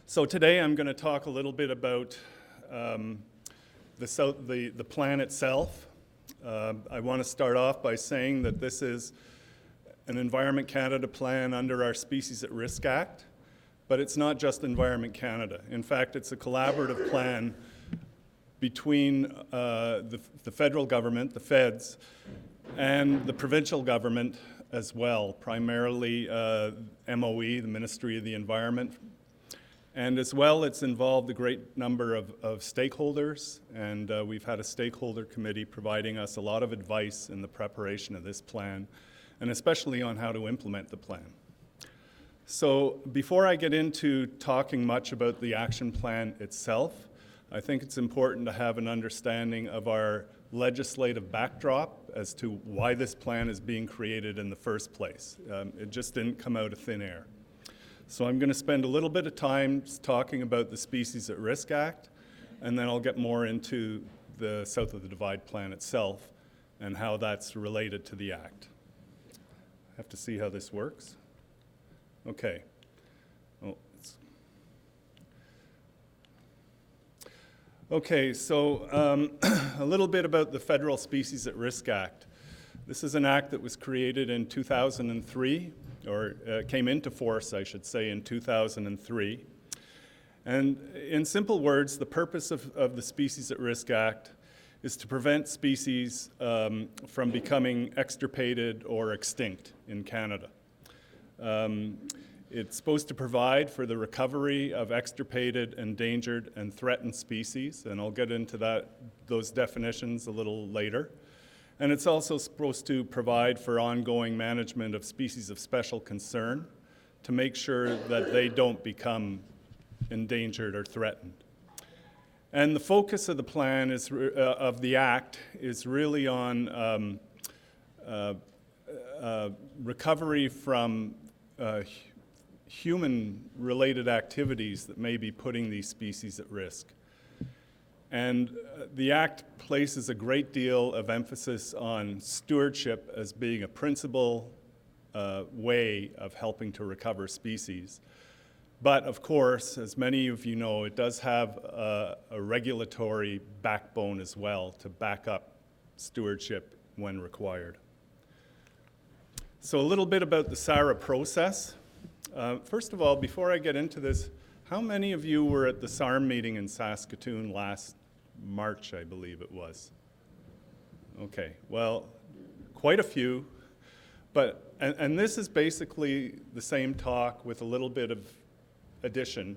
So today I'm going to talk a little bit about the plan itself. I want to start off by saying that this is an Environment Canada plan under our Species at Risk Act, but it's not just Environment Canada. In fact, it's a collaborative plan between the federal government, the feds, and the provincial government as well, primarily MOE, the Ministry of the Environment. And as well, it's involved a great number of stakeholders, and we've had a stakeholder committee providing us a lot of advice in the preparation of this plan, and especially on how to implement the plan. So before I get into talking much about the action plan itself, I think it's important to have an understanding of our legislative backdrop as to why this plan is being created in the first place. It just didn't come out of thin air. So I'm going to spend a little bit of time talking about the Species at Risk Act, and then I'll get more into the South of the Divide plan itself and how that's related to the Act. I have to see how this works. Okay. Okay, so a little bit about the Federal Species at Risk Act. This is an act that was created in 2003, or came into force, I should say, in 2003. And in simple words, the purpose of the Species at Risk Act is to prevent species from becoming extirpated or extinct in Canada. It's supposed to provide for the recovery of extirpated, endangered, and threatened species, and I'll get into those definitions a little later. And it's also supposed to provide for ongoing management of species of special concern to make sure that they don't become endangered or threatened. And the focus of the plan of the Act is really on recovery from human-related activities that may be putting these species at risk. And the Act places a great deal of emphasis on stewardship as being a principal way of helping to recover species. But of course, as many of you know, it does have a regulatory backbone as well to back up stewardship when required. So a little bit about the SARA process. First of all, before I get into this, how many of you were at the SARM meeting in Saskatoon last March, I believe it was? Okay, well, quite a few, but, and this is basically the same talk with a little bit of addition,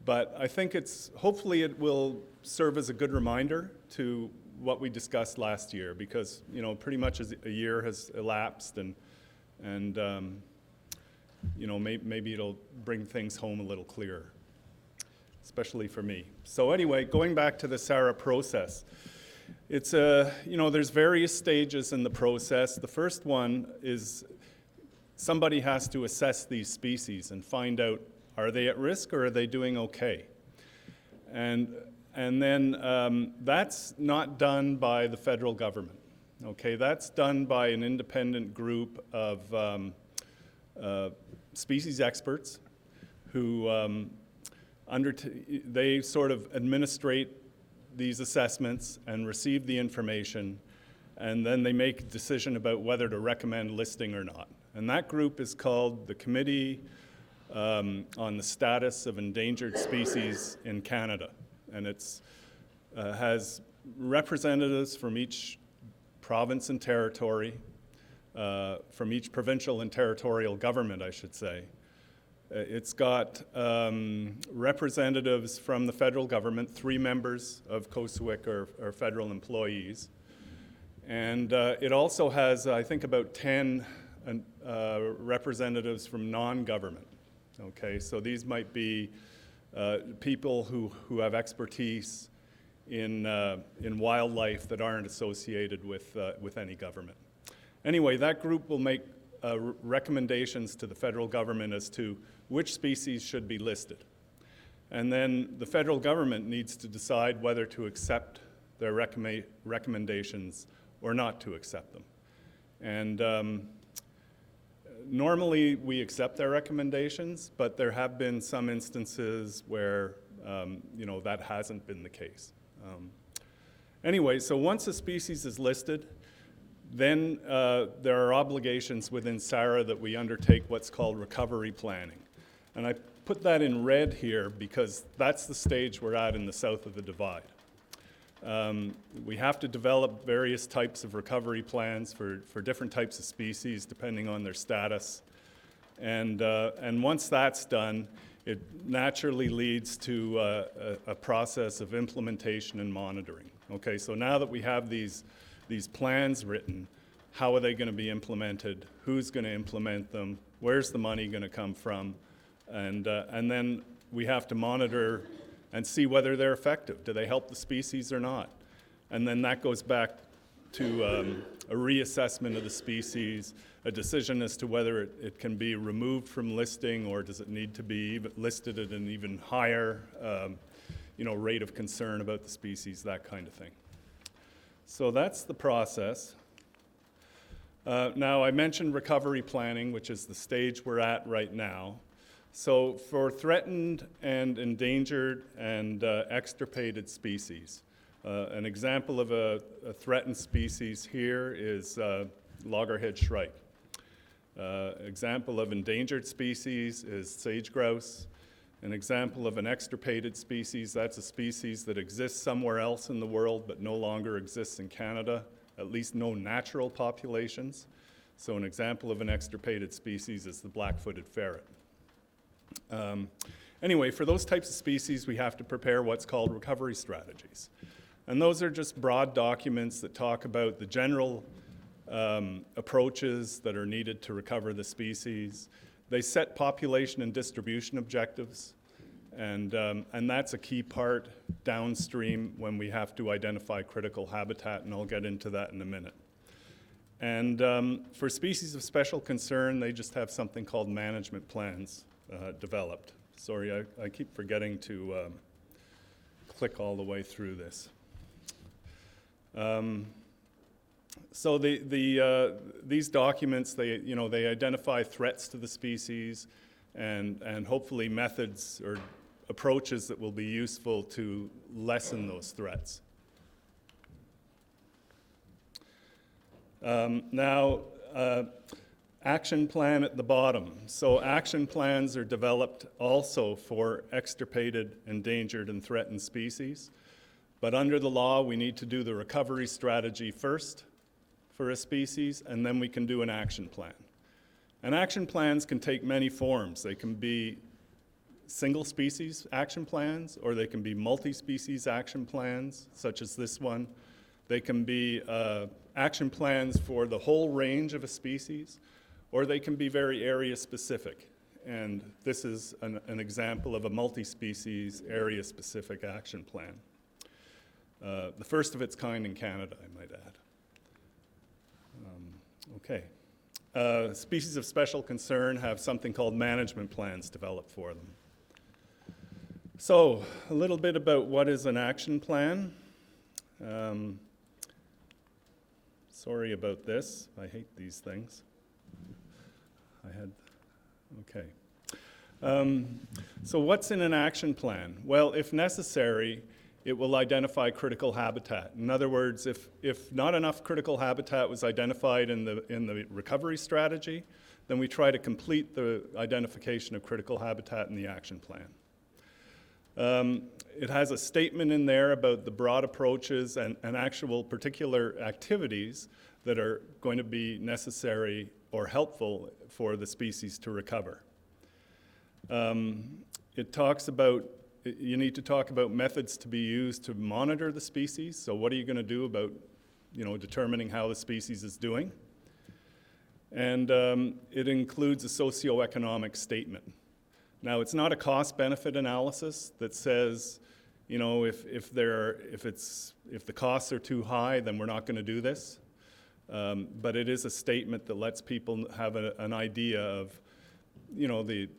but I think hopefully it will serve as a good reminder to what we discussed last year, because, you know, pretty much a year has elapsed, and you know, maybe it'll bring things home a little clearer, especially for me. So anyway, going back to the SARA process, it's you know, there's various stages in the process. The first one is somebody has to assess these species and find out, are they at risk or are they doing okay? And then that's not done by the federal government, okay? That's done by an independent group of species experts who they sort of administrate these assessments and receive the information, and then they make a decision about whether to recommend listing or not. And that group is called the Committee on the Status of Endangered Species in Canada. And it has representatives from each province and territory, from each provincial and territorial government, I should say. It's got representatives from the federal government, 3 members of COSWIC are federal employees. And it also has, I think, about 10 representatives from non-government. Okay, so these might be people who have expertise in wildlife that aren't associated with any government. Anyway, that group will make recommendations to the federal government as to which species should be listed. And then the federal government needs to decide whether to accept their recommendations or not to accept them. And normally we accept their recommendations, but there have been some instances where that hasn't been the case. Anyway, so once a species is listed, then there are obligations within SARA that we undertake what's called recovery planning. And I put that in red here because that's the stage we're at in the south of the divide. We have to develop various types of recovery plans for different types of species depending on their status. And once that's done, it naturally leads to a process of implementation and monitoring. Okay, so now that we have these plans written, how are they going to be implemented? Who's going to implement them? Where's the money going to come from? And then we have to monitor and see whether they're effective. Do they help the species or not? And then that goes back to a reassessment of the species, a decision as to whether it can be removed from listing or does it need to be listed at an even higher rate of concern about the species, that kind of thing. So that's the process. Now I mentioned recovery planning, which is the stage we're at right now. So for threatened and endangered and extirpated species, an example of a threatened species here is loggerhead shrike. Example of endangered species is sage grouse. An example of an extirpated species, that's a species that exists somewhere else in the world but no longer exists in Canada, at least no natural populations. So an example of an extirpated species is the black-footed ferret. Anyway, for those types of species, we have to prepare what's called recovery strategies. And those are just broad documents that talk about the general approaches that are needed to recover the species. They set population and distribution objectives, and that's a key part downstream when we have to identify critical habitat, and I'll get into that in a minute. And for species of special concern, they just have something called management plans developed. Sorry, I keep forgetting to click all the way through this. So these documents, they identify threats to the species and hopefully methods or approaches that will be useful to lessen those threats. Now, action plan at the bottom. So action plans are developed also for extirpated, endangered, and threatened species. But under the law, we need to do the recovery strategy first for a species, and then we can do an action plan. And action plans can take many forms. They can be single species action plans, or they can be multi-species action plans, such as this one. They can be action plans for the whole range of a species, or they can be very area specific. And this is an example of a multi-species area specific action plan. The first of its kind in Canada, I might add. Okay. Species of special concern have something called management plans developed for them. So, a little bit about what is an action plan. Sorry about this. I hate these things. Okay. So what's in an action plan? Well, if necessary, it will identify critical habitat. In other words, if not enough critical habitat was identified in the recovery strategy, then we try to complete the identification of critical habitat in the action plan. It has a statement in there about the broad approaches and actual particular activities that are going to be necessary or helpful for the species to recover. It talks about, you need to talk about methods to be used to monitor the species. So what are you going to do about, determining how the species is doing? And it includes a socioeconomic statement. Now, it's not a cost-benefit analysis that says, if the costs are too high, then we're not going to do this. But it is a statement that lets people have an idea of, the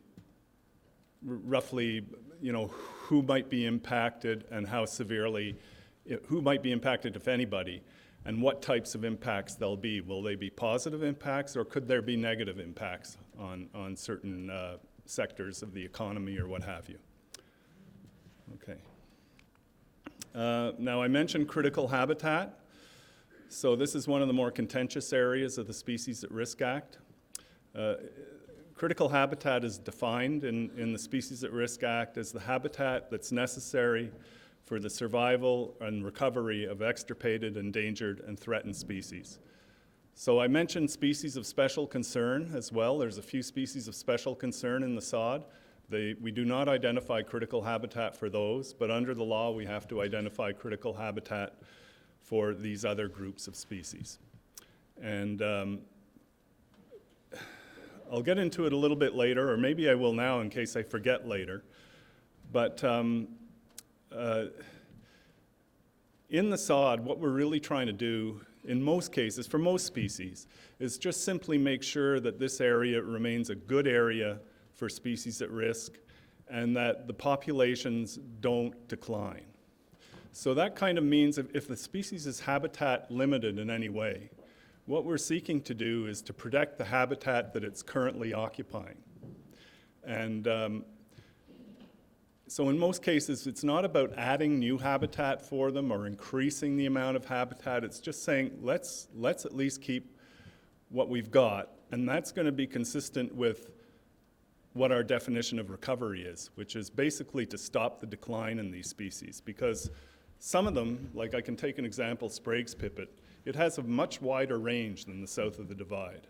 roughly, who might be impacted and how severely, who might be impacted, if anybody, and what types of impacts they'll be. Will they be positive impacts, or could there be negative impacts on certain sectors of the economy or what have you? Okay. Now I mentioned critical habitat. So this is one of the more contentious areas of the Species at Risk Act. Critical habitat is defined in the Species at Risk Act as the habitat that's necessary for the survival and recovery of extirpated, endangered, and threatened species. So I mentioned species of special concern as well. There's a few species of special concern in the SOD. We do not identify critical habitat for those, but under the law we have to identify critical habitat for these other groups of species. And I'll get into it a little bit later, or maybe I will now in case I forget later. But in the SOD, what we're really trying to do, in most cases, for most species, is just simply make sure that this area remains a good area for species at risk and that the populations don't decline. So that kind of means if the species is habitat limited in any way, what we're seeking to do is to protect the habitat that it's currently occupying. And so in most cases, it's not about adding new habitat for them or increasing the amount of habitat. It's just saying, let's at least keep what we've got. And that's going to be consistent with what our definition of recovery is, which is basically to stop the decline in these species. Because some of them, like I can take an example, Sprague's pipit, it has a much wider range than the south of the Divide.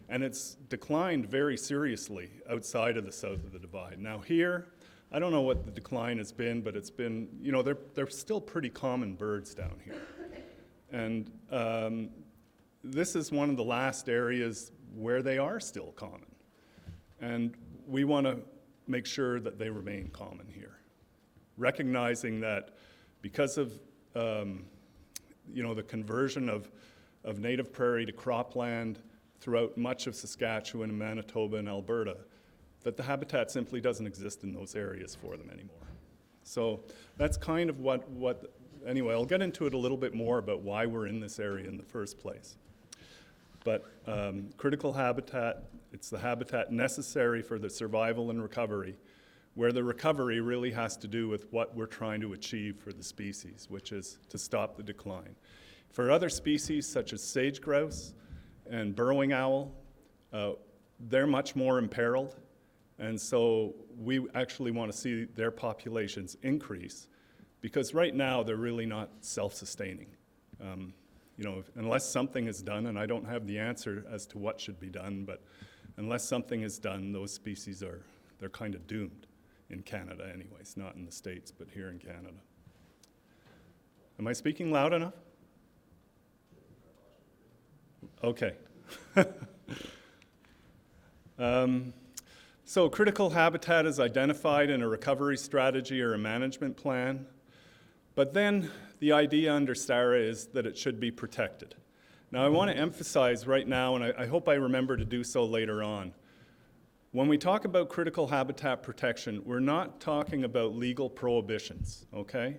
And it's declined very seriously outside of the south of the Divide. Now here, I don't know what the decline has been, but it's been, you know, they're still pretty common birds down here. And this is one of the last areas where they are still common. And we want to make sure that they remain common here, recognizing that because of you know, the conversion of native prairie to cropland throughout much of Saskatchewan and Manitoba and Alberta, that the habitat simply doesn't exist in those areas for them anymore. So that's kind of anyway, I'll get into it a little bit more about why we're in this area in the first place. But critical habitat, it's the habitat necessary for the survival and recovery, where the recovery really has to do with what we're trying to achieve for the species, which is to stop the decline. For other species such as sage grouse and burrowing owl, they're much more imperiled, and so we actually want to see their populations increase, because right now they're really not self-sustaining. You know, unless something is done, and I don't have the answer as to what should be done, but unless something is done, those species they're kind of doomed. In Canada anyways, not in the States, but here in Canada. Am I speaking loud enough? Okay. So critical habitat is identified in a recovery strategy or a management plan, but then the idea under SARA is that it should be protected. Now I want to emphasize right now, and I hope I remember to do so later on, when we talk about critical habitat protection, we're not talking about legal prohibitions, okay?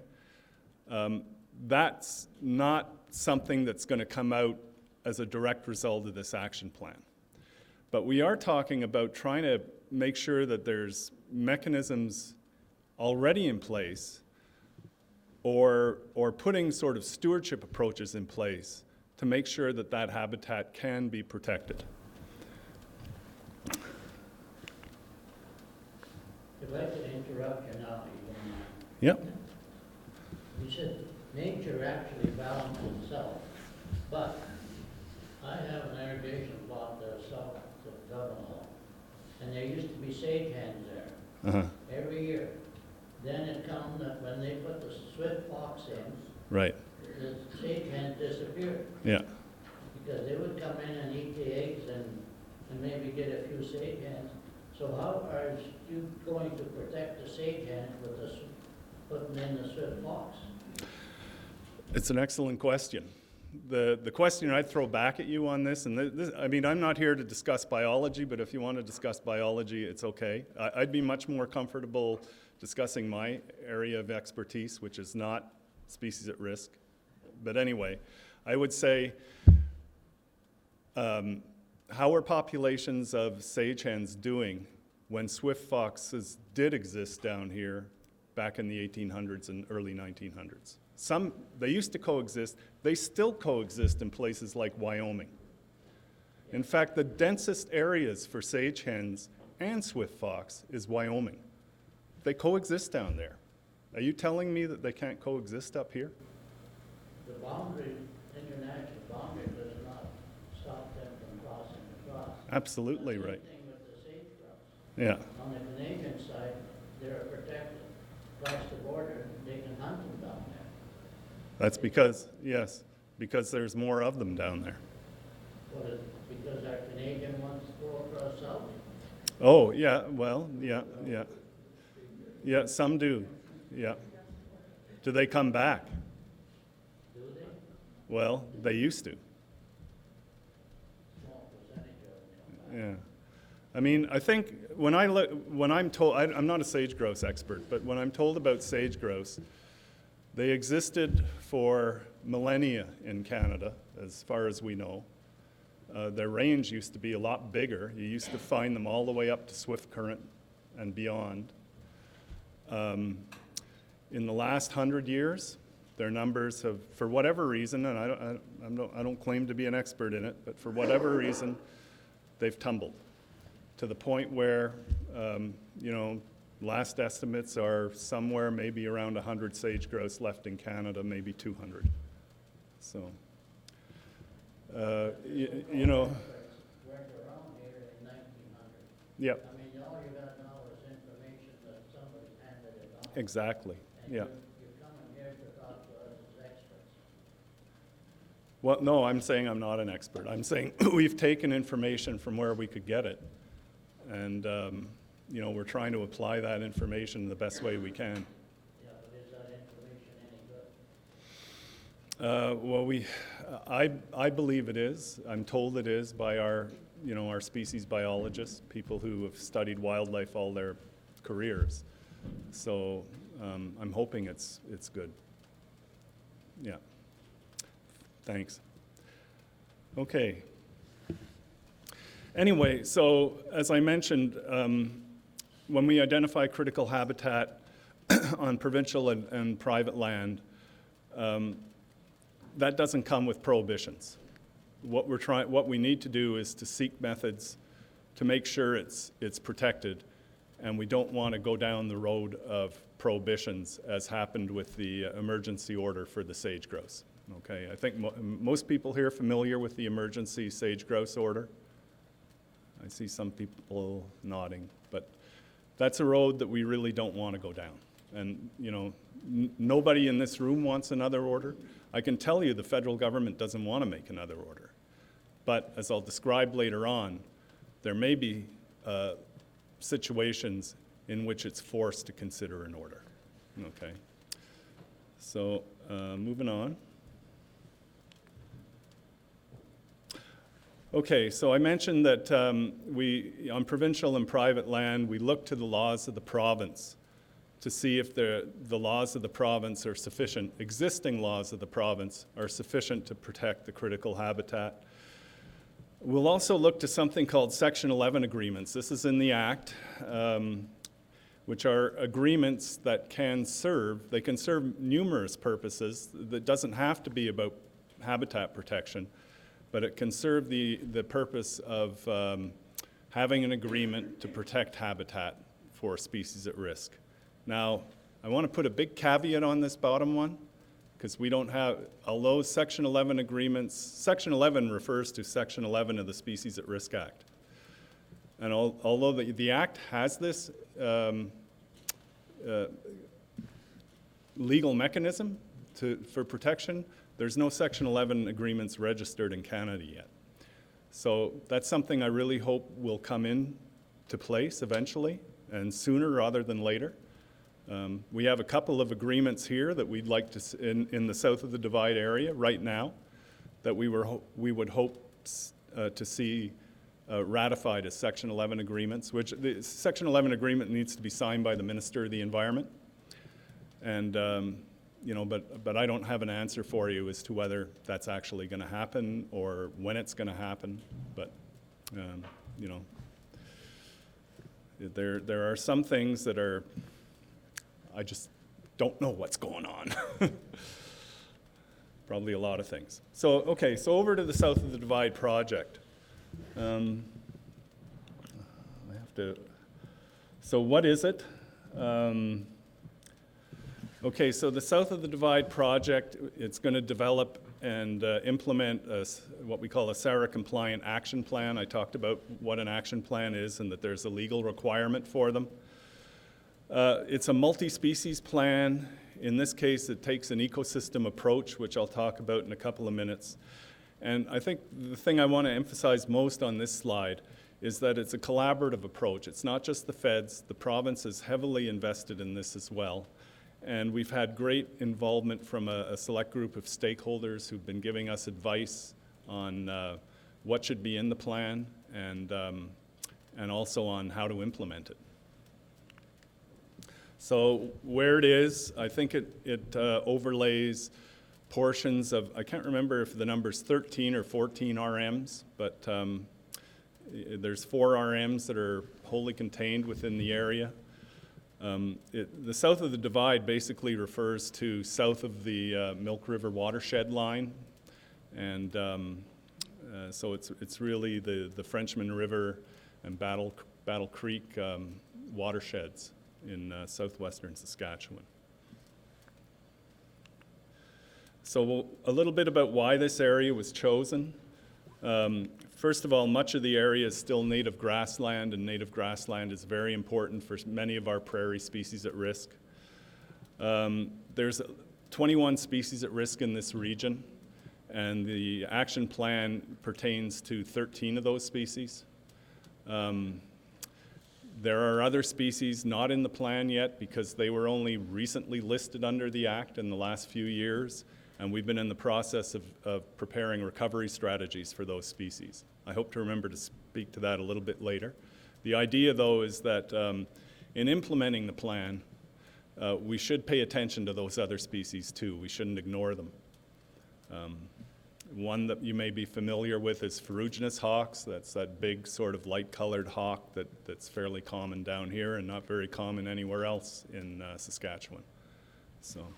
That's not something that's going to come out as a direct result of this action plan. But we are talking about trying to make sure that there's mechanisms already in place or putting sort of stewardship approaches in place to make sure that that habitat can be protected. If I could interrupt you now, you don't mind. Yep. You said nature actually balances itself, but I have an irrigation plot there south of Dublin, and there used to be sage hens there every year. Then it comes that when they put the swift fox in, Right. the sage hens disappeared. Yeah. Because they would come in and eat the eggs and maybe get a few sage hens. So how are you going to protect the sage hens with putting in the swift fox? It's an excellent question. The question I'd throw back at you on this, and this, I mean, I'm not here to discuss biology, but if you want to discuss biology, it's okay. I'd be much more comfortable discussing my area of expertise, which is not species at risk. But anyway, I would say, how are populations of sage hens doing when swift foxes did exist down here back in the 1800s and early 1900s? They used to coexist. They still coexist in places like Wyoming. In fact, the densest areas for sage hens and swift fox is Wyoming. They coexist down there. Are you telling me that they can't coexist up here? The boundary, international boundary does not stop them from crossing across. Absolutely right. Same thing with the sage-grouse. Yeah, On the Canadian side, they're protected. Across the border, they can hunt them down there. that's because, yes, because there's more of them down there. What is, because our Canadian ones go across south? Oh, yeah, well, yeah. Yeah, some do, yeah. Do they come back? Do they? Well, they used to, Small percentage of them. yeah. I mean, I think when I'm told, I'm not a sage-grouse expert, but when I'm told about sage-grouse, they existed for millennia in Canada, as far as we know. Their range used to be a lot bigger. You used to find them all the way up to Swift Current and beyond. In the last 100 years, their numbers have, for whatever reason, and I don't claim to be an expert in it, but for whatever reason, they've tumbled to the point where, last estimates are somewhere maybe around 100 sage-grouse left in Canada, maybe 200. So. You know, Weren't around here in 1900. yep, I mean, all you got now is information that somebody handed it on. exactly, And yeah. you're coming here to talk to us as experts. Well, no, I'm saying I'm not an expert. I'm saying we've taken information from where we could get it, and we're trying to apply that information the best way we can. Yeah, but is that information any good? I believe it is. I'm told it is by our species biologists, people who have studied wildlife all their careers. So I'm hoping it's good. Yeah. Thanks. Okay. Anyway, so as I mentioned, when we identify critical habitat on provincial and private land, that doesn't come with prohibitions. What we need to do is to seek methods to make sure it's protected, and we don't want to go down the road of prohibitions as happened with the emergency order for the sage-grouse. Okay, I think most people here are familiar with the emergency sage-grouse order. I see some people nodding, but that's a road that we really don't want to go down. And nobody in this room wants another order. I can tell you the federal government doesn't want to make another order. But as I'll describe later on, there may be situations in which it's forced to consider an order. Okay. So moving on. Okay, so I mentioned that on provincial and private land, we look to the laws of the province to see if the laws of the province are sufficient, existing laws of the province are sufficient to protect the critical habitat. We'll also look to something called Section 11 agreements. This is in the Act, which are agreements that can serve numerous purposes. That doesn't have to be about habitat protection, but it can serve the purpose of having an agreement to protect habitat for species at risk. Now, I want to put a big caveat on this bottom one, because we don't have, although Section 11 agreements, Section 11 refers to Section 11 of the Species at Risk Act. And although the Act has this legal mechanism for protection, there's no Section 11 agreements registered in Canada yet. So that's something I really hope will come into place eventually, and sooner rather than later. We have a couple of agreements here that we'd like to, in the south of the Divide area right now, that we would hope to see ratified as Section 11 agreements, which the Section 11 agreement needs to be signed by the Minister of the Environment. And but I don't have an answer for you as to whether that's actually going to happen or when it's going to happen. But you know, there are some things that are, I just don't know what's going on. Probably a lot of things. So, okay, so over to the South of the Divide project. I have to, so what is it? Okay, so the South of the Divide project, it's going to develop and implement what we call a SARA-compliant action plan. I talked about what an action plan is and that there's a legal requirement for them. It's a multi-species plan. In this case, it takes an ecosystem approach, which I'll talk about in a couple of minutes. And I think the thing I want to emphasize most on this slide is that it's a collaborative approach. It's not just the feds. The province is heavily invested in this as well. And we've had great involvement from a select group of stakeholders who've been giving us advice on what should be in the plan and also on how to implement it. So where it is, I think it overlays portions of, I can't remember if the number's 13 or 14 RMs, but there's 4 RMs that are wholly contained within the area. The South of the Divide basically refers to south of the Milk River watershed line, and so it's really the Frenchman River and Battle Creek watersheds in southwestern Saskatchewan. So a little bit about why this area was chosen. First of all, much of the area is still native grassland, and native grassland is very important for many of our prairie species at risk. There's 21 species at risk in this region, and the action plan pertains to 13 of those species. There are other species not in the plan yet because they were only recently listed under the Act in the last few years, and we've been in the process of preparing recovery strategies for those species. I hope to remember to speak to that a little bit later. The idea, though, is that in implementing the plan, we should pay attention to those other species too. We shouldn't ignore them. One that you may be familiar with is ferruginous hawks. That's that big sort of light-colored hawk that's fairly common down here and not very common anywhere else in Saskatchewan. So,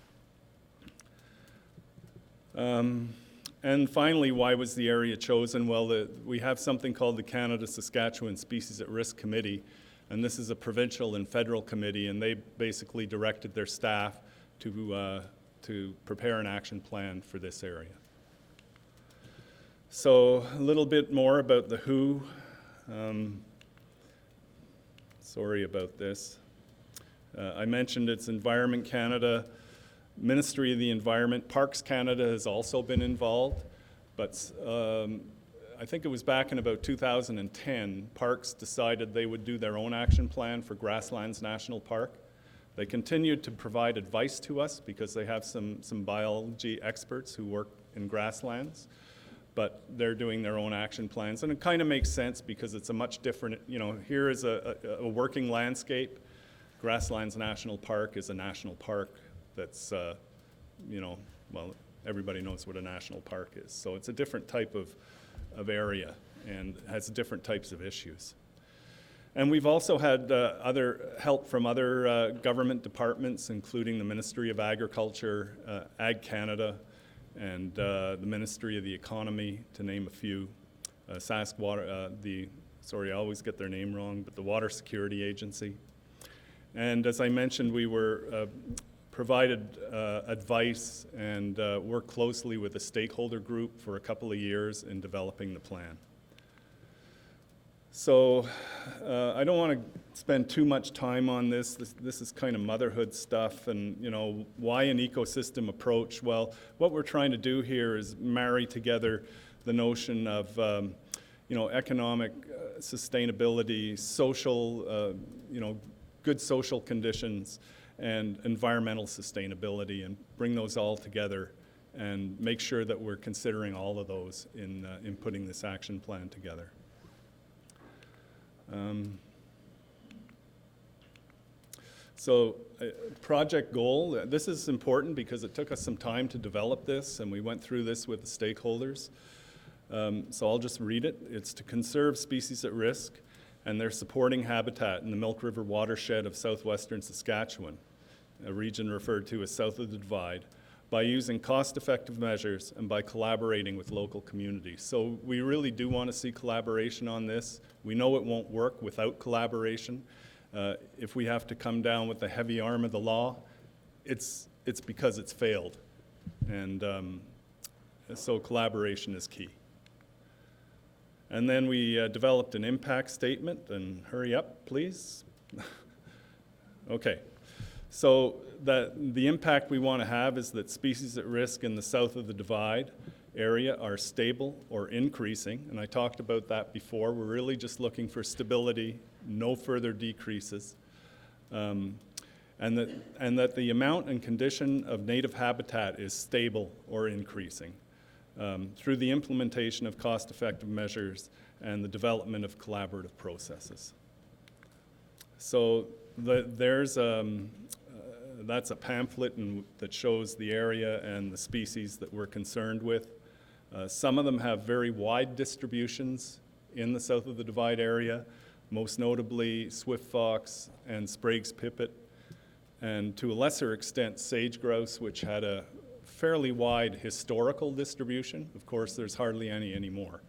and finally, why was the area chosen? Well, we have something called the Canada-Saskatchewan Species at Risk Committee, and this is a provincial and federal committee, and they basically directed their staff to prepare an action plan for this area. So a little bit more about the WHO. Sorry about this. I mentioned it's Environment Canada, Ministry of the Environment. Parks Canada has also been involved, but I think it was back in about 2010, Parks decided they would do their own action plan for Grasslands National Park. They continued to provide advice to us because they have some biology experts who work in grasslands, but they're doing their own action plans. And it kind of makes sense because it's a much different, here is a working landscape. Grasslands National Park is a national park that's, well, everybody knows what a national park is. So it's a different type of area and has different types of issues. And we've also had other help from other government departments, including the Ministry of Agriculture, Ag Canada, and the Ministry of the Economy, to name a few. Sorry, I always get their name wrong, but the Water Security Agency. And as I mentioned, we were provided advice and worked closely with a stakeholder group for a couple of years in developing the plan. So I don't want to spend too much time on this. This is kind of motherhood stuff, and why an ecosystem approach? Well, what we're trying to do here is marry together the notion of economic sustainability, social, good social conditions, and environmental sustainability, and bring those all together and make sure that we're considering all of those in putting this action plan together. So project goal, this is important because it took us some time to develop this, and we went through this with the stakeholders. So I'll just read it. It's to conserve species at risk and their supporting habitat in the Milk River watershed of southwestern Saskatchewan, a region referred to as south of the Divide, by using cost-effective measures and by collaborating with local communities. So we really do want to see collaboration on this. We know it won't work without collaboration. If we have to come down with the heavy arm of the law, it's because it's failed. And so collaboration is key. And then we developed an impact statement, and hurry up, please. Okay, so the impact we want to have is that species at risk in the south of the Divide area are stable or increasing, and I talked about that before. We're really just looking for stability, no further decreases, and that the amount and condition of native habitat is stable or increasing. Through the implementation of cost-effective measures and the development of collaborative processes. So that's a pamphlet that shows the area and the species that we're concerned with. Some of them have very wide distributions in the south of the Divide area, most notably swift fox and Sprague's pipit, and to a lesser extent sage grouse, which had a fairly wide historical distribution. Of course, there's hardly any anymore,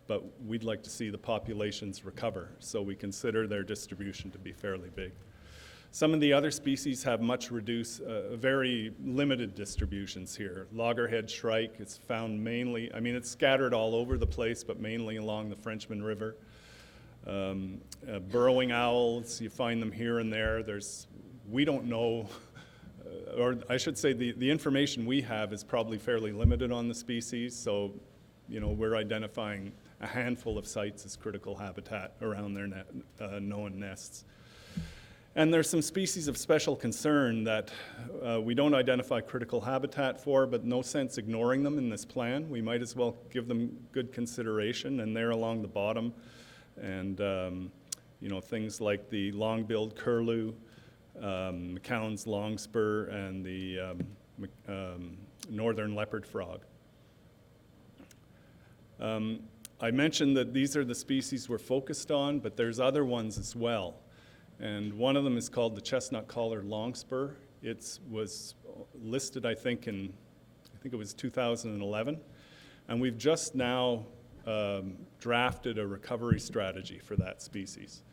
but we'd like to see the populations recover, so we consider their distribution to be fairly big. Some of the other species have much reduced, very limited distributions here. Loggerhead shrike, it's found mainly, I mean, it's scattered all over the place, but mainly along the Frenchman River. Burrowing owls, you find them here and there. We don't know, or I should say the information we have is probably fairly limited on the species, so we're identifying a handful of sites as critical habitat around their known nests. And there's some species of special concern that we don't identify critical habitat for, but no sense ignoring them in this plan. We might as well give them good consideration, and they're along the bottom. And things like the long-billed curlew, McCown's longspur, and the northern leopard frog. I mentioned that these are the species we're focused on, but there's other ones as well. And one of them is called the chestnut-collared longspur. It was listed, I think it was 2011. And we've just now drafted a recovery strategy for that species.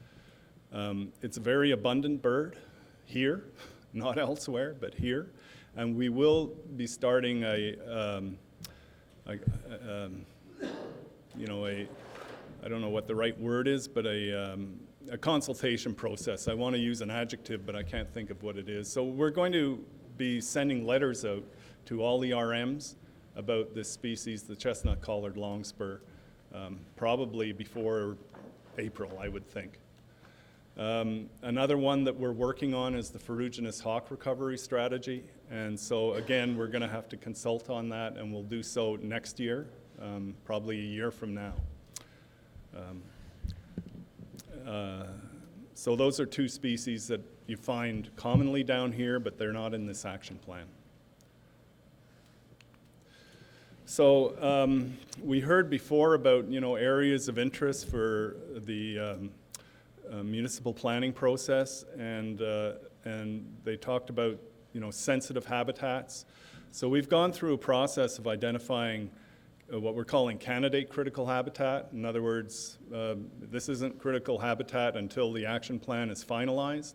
It's a very abundant bird here, not elsewhere, but here. And we will be starting I don't know what the right word is, but a consultation process. I want to use an adjective, but I can't think of what it is. So we're going to be sending letters out to all the RMs about this species, the chestnut-collared longspur, probably before April, I would think. Another one that we're working on is the ferruginous hawk recovery strategy. And so again, we're going to have to consult on that, and we'll do so next year, probably a year from now. So those are two species that you find commonly down here, but they're not in this action plan. So we heard before about areas of interest for the municipal planning process, and they talked about sensitive habitats. So we've gone through a process of identifying what we're calling candidate critical habitat. In other words, this isn't critical habitat until the action plan is finalized,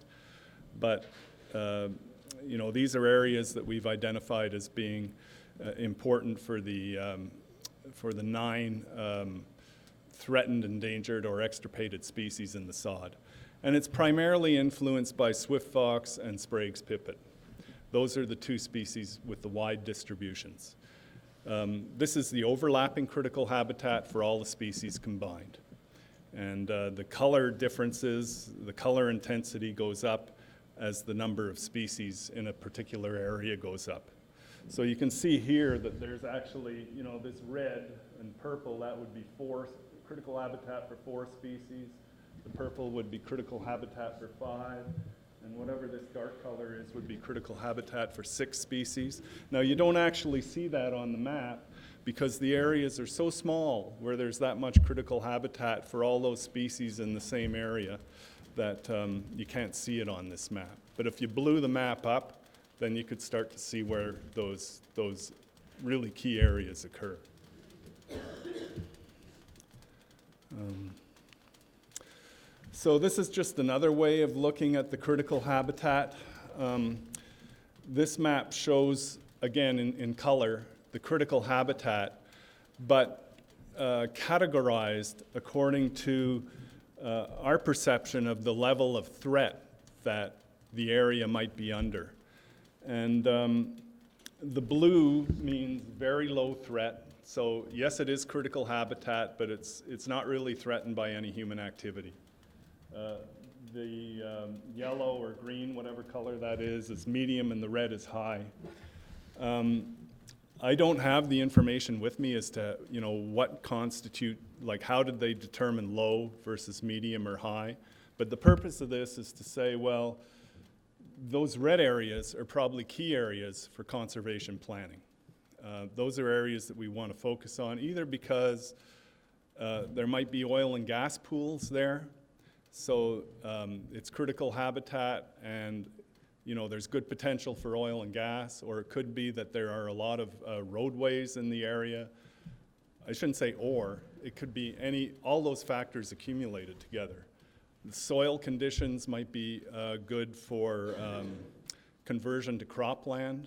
but these are areas that we've identified as being important for the 9 threatened, endangered, or extirpated species in the sod. And it's primarily influenced by swift fox and Sprague's pipit. Those are the two species with the wide distributions. This is the overlapping critical habitat for all the species combined. And the color differences, the color intensity goes up as the number of species in a particular area goes up. So you can see here that there's actually, this red and purple, that would be 4 critical habitat for 4 species. The purple would be critical habitat for 5. And whatever this dark color is would be critical habitat for 6 species. Now, you don't actually see that on the map because the areas are so small where there's that much critical habitat for all those species in the same area that you can't see it on this map. But if you blew the map up, then you could start to see where those really key areas occur. So this is just another way of looking at the critical habitat. This map shows, again, in color, the critical habitat, but categorized according to our perception of the level of threat that the area might be under. And the blue means very low threat. So yes, it is critical habitat, but it's not really threatened by any human activity. The yellow or green, whatever color that is medium, and the red is high. I don't have the information with me as to, what constitute, like how did they determine low versus medium or high? But the purpose of this is to say, well, those red areas are probably key areas for conservation planning. Those are areas that we want to focus on, either because there might be oil and gas pools there, so it's critical habitat and there's good potential for oil and gas, or it could be that there are a lot of roadways in the area. I shouldn't say or, it could be all those factors accumulated together. The soil conditions might be good for conversion to cropland,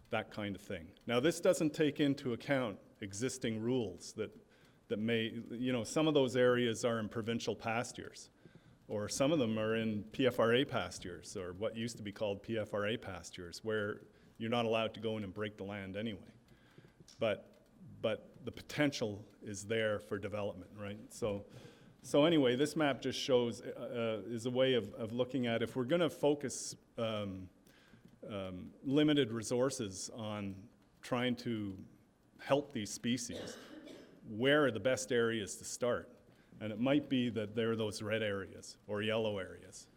that kind of thing. Now, this doesn't take into account existing rules that may, some of those areas are in provincial pastures, or some of them are in PFRA pastures, or what used to be called PFRA pastures, where you're not allowed to go in and break the land anyway. But the potential is there for development, right? So anyway, this map just shows, is a way of looking at if we're gonna focus limited resources on trying to help these species, where are the best areas to start? And it might be that they're those red areas or yellow areas,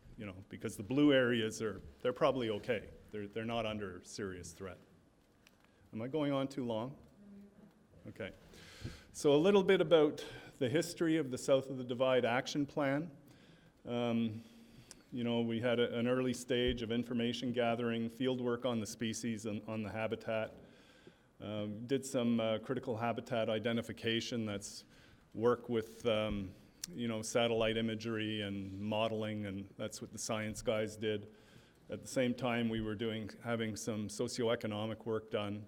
because the blue areas they're probably okay. They're not under serious threat. Am I going on too long? Okay. So a little bit about the history of the South of the Divide Action Plan. We had an early stage of information gathering, field work on the species and on the habitat. Did some critical habitat identification, that's work with satellite imagery and modeling, and that's what the science guys did. At the same time, we were having some socioeconomic work done.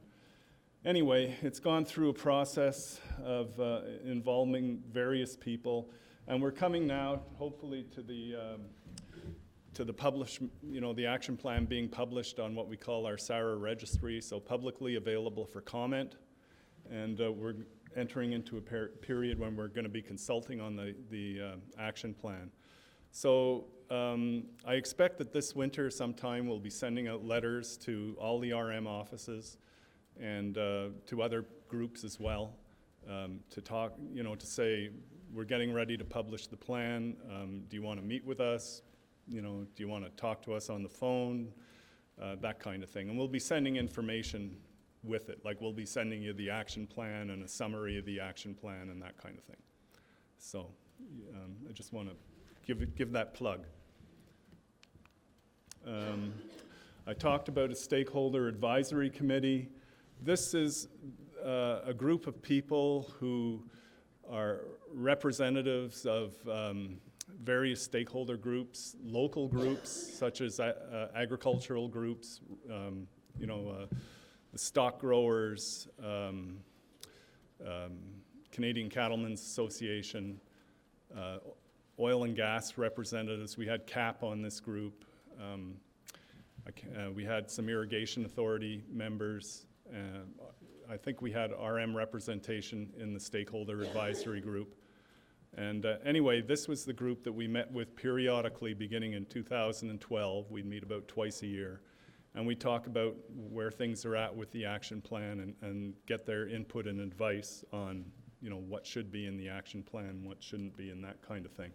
Anyway, it's gone through a process of involving various people, and we're coming now, hopefully, to the the action plan being published on what we call our SARA registry, so publicly available for comment. And we're entering into a period when we're going to be consulting on the action plan. So I expect that this winter sometime we'll be sending out letters to all the RM offices and to other groups as well to talk, to say, we're getting ready to publish the plan. Do you want to meet with us? Do you want to talk to us on the phone? That kind of thing. And we'll be sending information with it. Like, we'll be sending you the action plan and a summary of the action plan and that kind of thing. So I just want to give that plug. I talked about a stakeholder advisory committee. This is a group of people who are representatives of various stakeholder groups, local groups such as agricultural groups, the stock growers, Canadian Cattlemen's Association, oil and gas representatives. We had CAP on this group. We had some irrigation authority members. I think we had RM representation in the stakeholder advisory group. And anyway, this was the group that we met with periodically beginning in 2012. We'd meet about twice a year. And we talk about where things are at with the action plan and get their input and advice on, what should be in the action plan, what shouldn't be, and that kind of thing.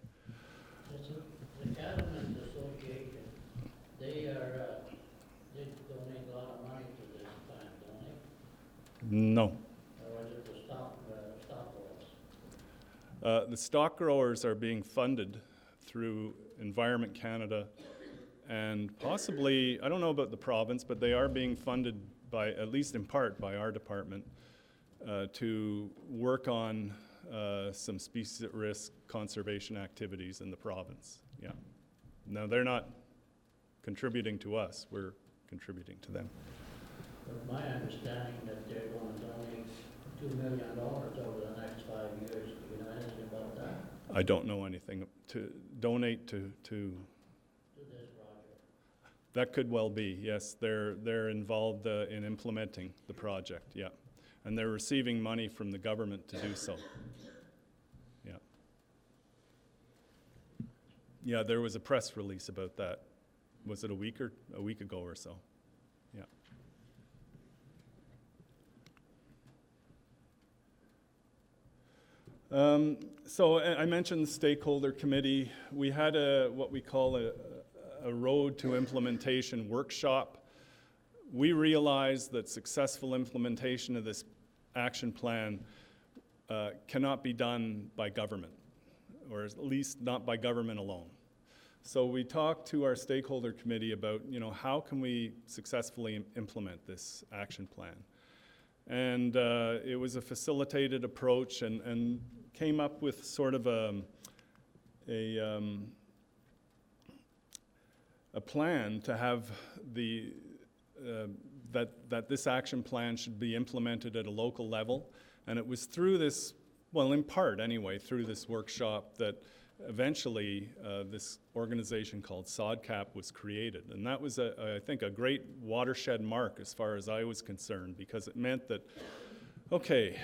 The Cattlemen's Association they donate a lot of money to this plan, don't they? No. Or is it the stock growers? The stock growers are being funded through Environment Canada and possibly, I don't know about the province, but they are being funded by, at least in part, by our department to work on some species at risk conservation activities in the province. Yeah. Now, they're not contributing to us, we're contributing to them. But my understanding that they're going to donate $2 million over the next 5 years. Do you know anything about that? I don't know anything to donate to This project? that could well be, yes. They're involved in implementing the project, yeah. And they're receiving money from the government to do so. Yeah. Yeah, there was a press release about that. Was it a week ago or so? Yeah. So I mentioned the stakeholder committee. We had what we call a road to implementation workshop. We realized that successful implementation of this action plan cannot be done by government, or at least not by government alone. So we talked to our stakeholder committee about, how can we successfully implement this action plan? And it was a facilitated approach and came up with sort of a plan to have that this action plan should be implemented at a local level. And it was through this, well, in part anyway, through this workshop that eventually this organization called SODCAP was created. And that was, I think, a great watershed mark as far as I was concerned, because it meant that, okay,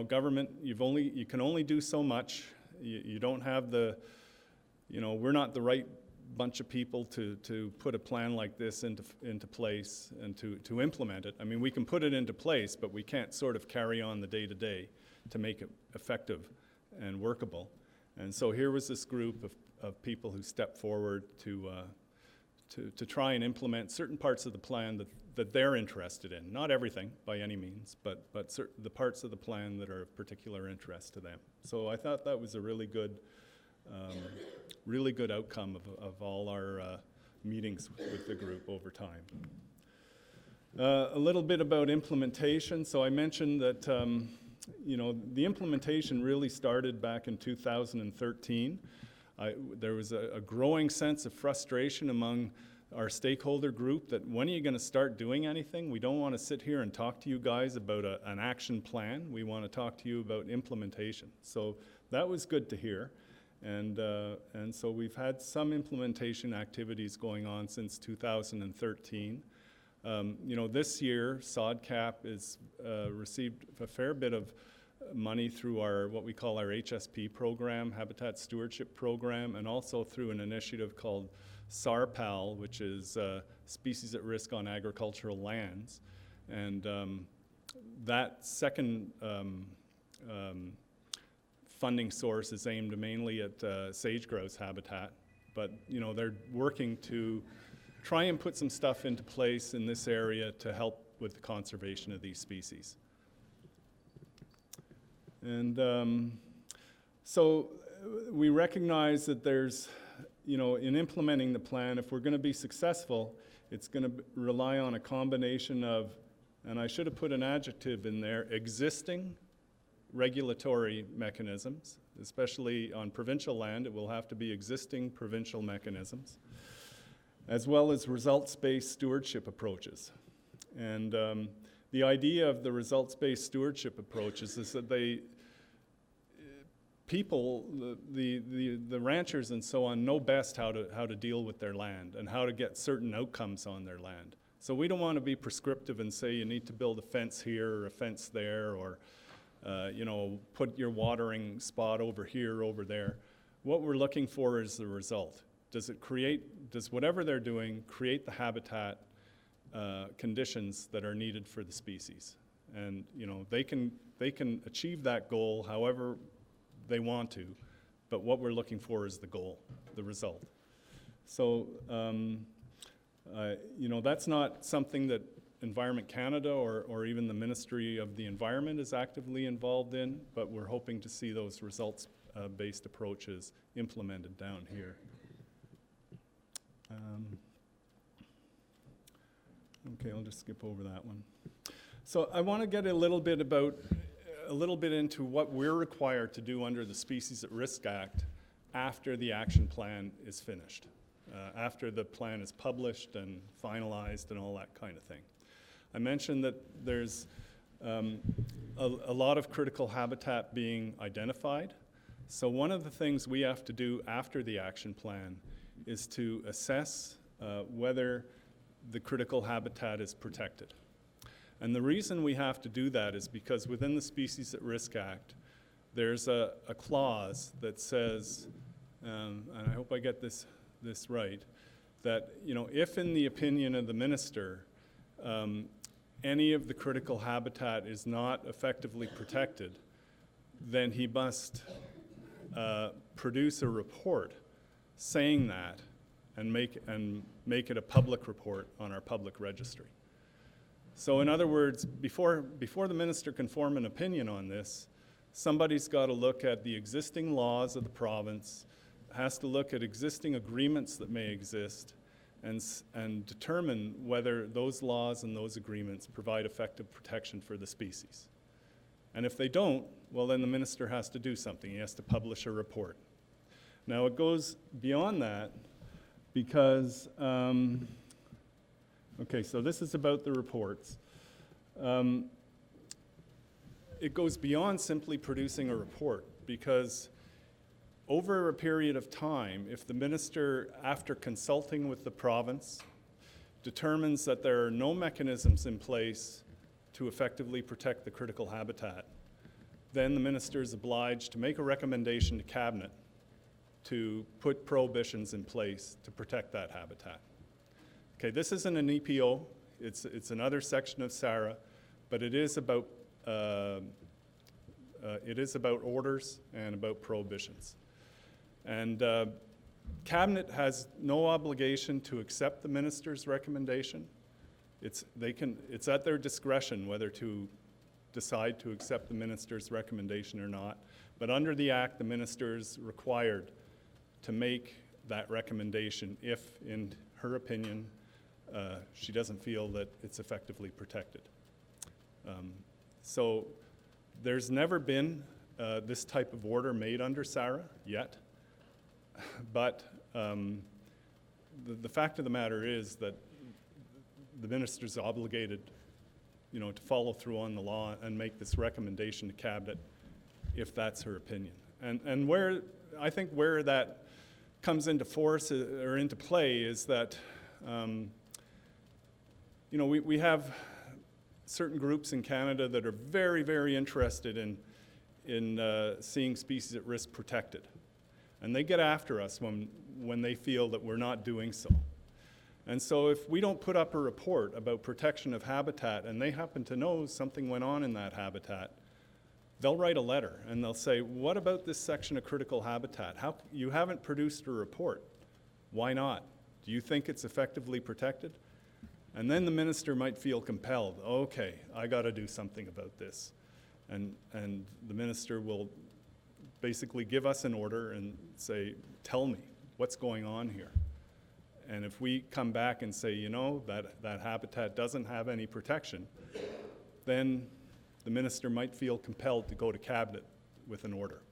government, you can only do so much. You don't have the, we're not the right bunch of people to put a plan like this into place and to implement it. I mean, we can put it into place, but we can't sort of carry on the day-to-day to make it effective and workable. And so here was this group of people who stepped forward to try and implement certain parts of the plan that they're interested in. Not everything, by any means, but the parts of the plan that are of particular interest to them. So I thought that was a really good outcome of all our meetings with the group over time. A little bit about implementation. So I mentioned that the implementation really started back in 2013. There was a growing sense of frustration among our stakeholder group that when are you going to start doing anything? We don't want to sit here and talk to you guys about an action plan. We want to talk to you about implementation. So that was good to hear. And so we've had some implementation activities going on since 2013. This year, SODCAP has received a fair bit of money through what we call our HSP program, Habitat Stewardship program, and also through an initiative called SARPAL, which is Species at Risk on Agricultural Lands. And that second funding source is aimed mainly at sage-grouse habitat, but they're working to try and put some stuff into place in this area to help with the conservation of these species. And so we recognize that there's, in implementing the plan, if we're going to be successful, it's going to rely on a combination of, and I should have put an adjective in there, existing regulatory mechanisms, especially on provincial land. It will have to be existing provincial mechanisms, as well as results-based stewardship approaches. And the idea of the results-based stewardship approaches is that the ranchers and so on know best how to deal with their land and how to get certain outcomes on their land. So we don't want to be prescriptive and say you need to build a fence here or a fence there, or put your watering spot over here, over there. What we're looking for is the result. Does whatever they're doing create the habitat conditions that are needed for the species? And they can achieve that goal however they want to, but what we're looking for is the goal, the result. So You know, that's not something that Environment Canada or even the Ministry of the Environment is actively involved in, but we're hoping to see those results-based approaches implemented down here. Okay, I'll just skip over that one. So I want to get a little bit into what we're required to do under the Species at Risk Act after the action plan is finished, after the plan is published and finalized and all that kind of thing. I mentioned that there's a lot of critical habitat being identified. So one of the things we have to do after the action plan is to assess whether the critical habitat is protected. And the reason we have to do that is because within the Species at Risk Act, there's a clause that says, and I hope I get this right, that, you know, if in the opinion of the minister, any of the critical habitat is not effectively protected, then he must produce a report saying that and make it a public report on our public registry. So in other words, before the minister can form an opinion on this, somebody's got to look at the existing laws of the province, has to look at existing agreements that may exist, and determine whether those laws and those agreements provide effective protection for the species. And if they don't, well, then the minister has to do something. He has to publish a report. Now, it goes beyond that because, okay, so this is about the reports. It goes beyond simply producing a report because over a period of time, if the minister, after consulting with the province, determines that there are no mechanisms in place to effectively protect the critical habitat, then the minister is obliged to make a recommendation to Cabinet to put prohibitions in place to protect that habitat. Okay, this isn't an EPO, it's another section of SARA, but it is about orders and about prohibitions. And Cabinet has no obligation to accept the minister's recommendation. It's at their discretion whether to decide to accept the minister's recommendation or not. But under the Act, the minister is required to make that recommendation if, in her opinion, she doesn't feel that it's effectively protected. So there's never been this type of order made under SARA yet. But the fact of the matter is that the minister's obligated, you know, to follow through on the law and make this recommendation to Cabinet if that's her opinion. And where I think where that comes into force or into play is that, you know, we have certain groups in Canada that are very, very interested in seeing species at risk protected. And they get after us when they feel that we're not doing so. And so if we don't put up a report about protection of habitat and they happen to know something went on in that habitat, they'll write a letter and they'll say, what about this section of critical habitat? You haven't produced a report. Why not? Do you think it's effectively protected? And then the minister might feel compelled, okay, I got to do something about this. And the minister will basically give us an order and say, tell me what's going on here. And if we come back and say, you know, that habitat doesn't have any protection, then the minister might feel compelled to go to Cabinet with an order.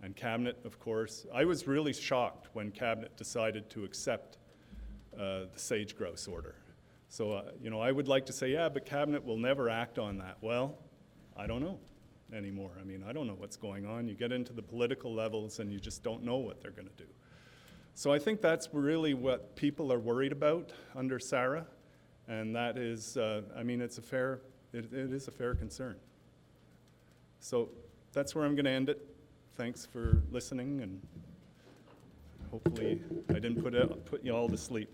And Cabinet, of course, I was really shocked when Cabinet decided to accept the sage grouse order. So, you know, I would like to say, yeah, but Cabinet will never act on that. Well, I don't know anymore. I mean, I don't know what's going on. You get into the political levels and you just don't know what they're going to do. So I think that's really what people are worried about under SARA, and that is, I mean, it is a fair concern. So that's where I'm going to end it. Thanks for listening, and hopefully I didn't put you all to sleep.